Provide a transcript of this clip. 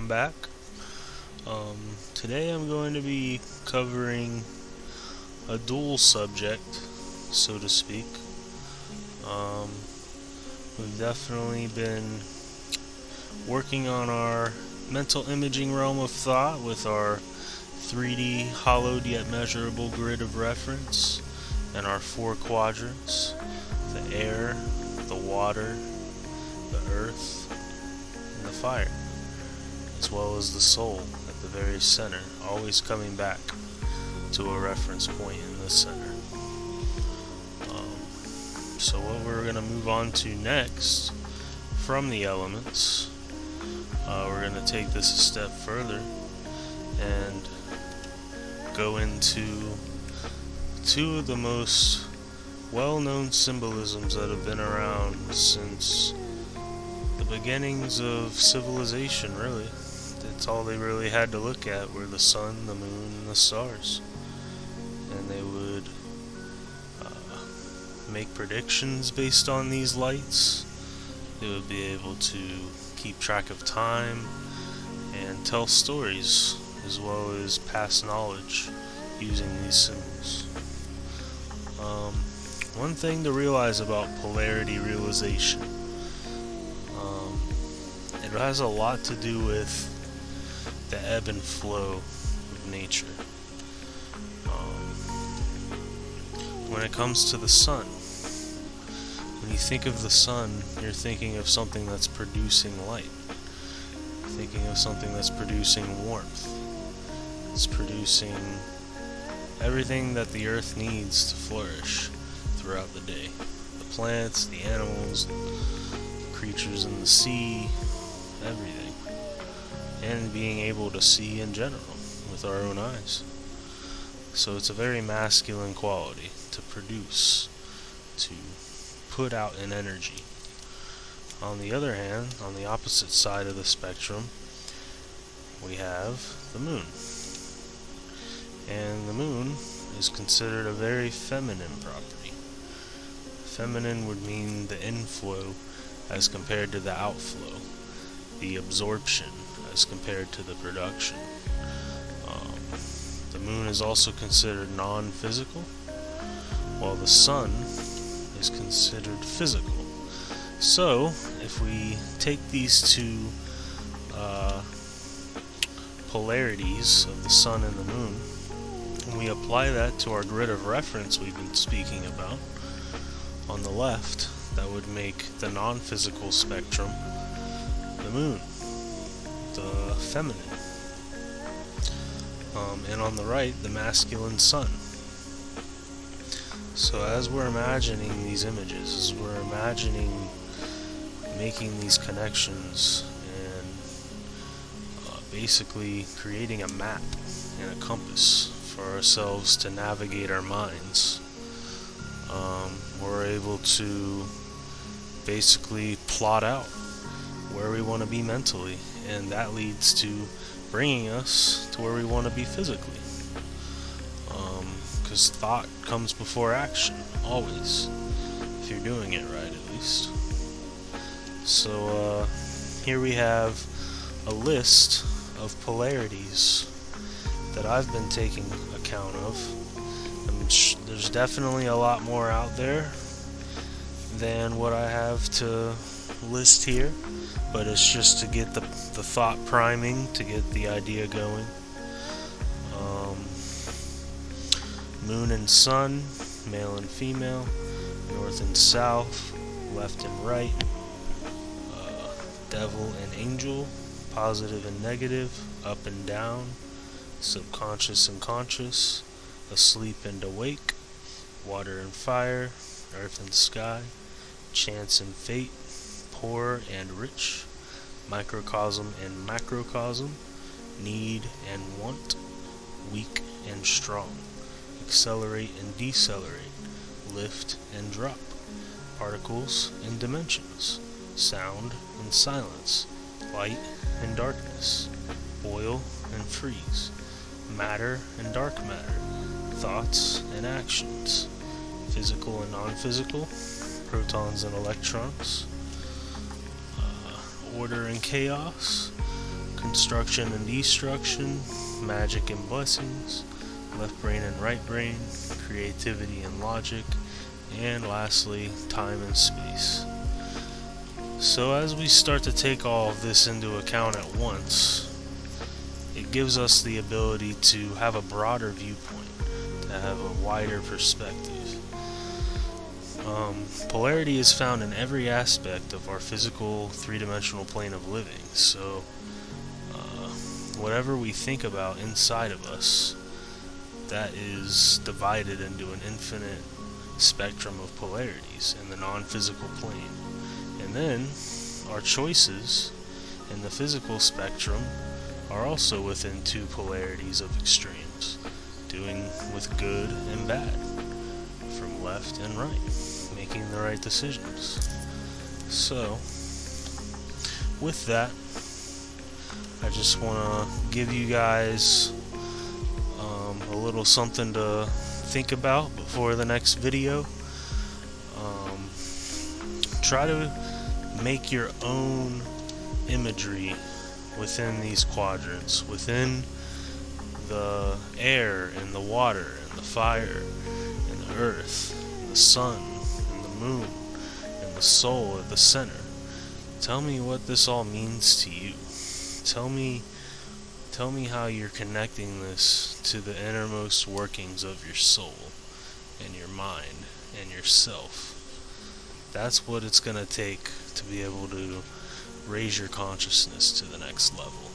back. Today I'm going to be covering a dual subject, so to speak. We've definitely been working on our mental imaging realm of thought with our 3D hollowed yet measurable grid of reference and our four quadrants: the air, the water, the earth, and the fire, as well as the soul at the very center, always coming back to a reference point in the center. So what we're going to move on to next from the elements, we're going to take this a step further and go into two of the most well-known symbolisms that have been around since the beginnings of civilization, really. That's all they really had to look at were the sun, the moon, and the stars. And they would make predictions based on these lights. They would be able to keep track of time and tell stories, as well as pass knowledge using these symbols. One thing to realize about polarity realization, it has a lot to do with the ebb and flow of nature. When it comes to the sun, when you think of the sun, you're thinking of something that's producing light. You're thinking of something that's producing warmth. It's producing everything that the earth needs to flourish throughout the day. The plants, the animals, the creatures in the sea, everything. And being able to see in general with our own eyes. So it's a very masculine quality to produce, to put out an energy. On the other hand, on the opposite side of the spectrum, we have the moon. And the moon is considered a very feminine property. Feminine would mean the inflow as compared to the outflow, the absorption as compared to the production. The moon is also considered non-physical, while the sun is considered physical. So, if we take these two polarities of the sun and the moon, and we apply that to our grid of reference we've been speaking about, on the left, that would make the non-physical spectrum the moon, the feminine. And on the right, the masculine sun. So as we're imagining these images, as we're imagining making these connections and basically creating a map and a compass for ourselves to navigate our minds, we're able to basically plot out where we want to be mentally, and that leads to bringing us to where we want to be physically. Because thought comes before action, always, if you're doing it right, at least. So here we have a list of polarities that I've been taking account of. There's definitely a lot more out there than what I have to list here, but it's just to get the thought priming, to get the idea going. Moon and sun, male and female, north and south, left and right, devil and angel, positive and negative, up and down, subconscious and conscious, asleep and awake, water and fire, earth and sky, chance and fate, poor and rich, microcosm and macrocosm, need and want, weak and strong, accelerate and decelerate, lift and drop, particles and dimensions, sound and silence, light and darkness, boil and freeze, matter and dark matter, thoughts and actions, physical and non-physical, protons and electrons, order and chaos, construction and destruction, magic and blessings, left brain and right brain, creativity and logic, and lastly, time and space. So as we start to take all of this into account at once, it gives us the ability to have a broader viewpoint, to have a wider perspective. Polarity is found in every aspect of our physical three-dimensional plane of living, so whatever we think about inside of us, that is divided into an infinite spectrum of polarities in the non-physical plane. And then our choices in the physical spectrum are also within two polarities of extremes, doing with good and bad, from left and right, making the right decisions. So, with that, I just want to give you guys a little something to think about before the next video. Try to make your own imagery within these quadrants, within the air and the water and the fire and the earth and the sun and the moon and the soul at the center. Tell me what this all means to you. Tell me how you're connecting this to the innermost workings of your soul and your mind and yourself. That's what it's going to take to be able to raise your consciousness to the next level.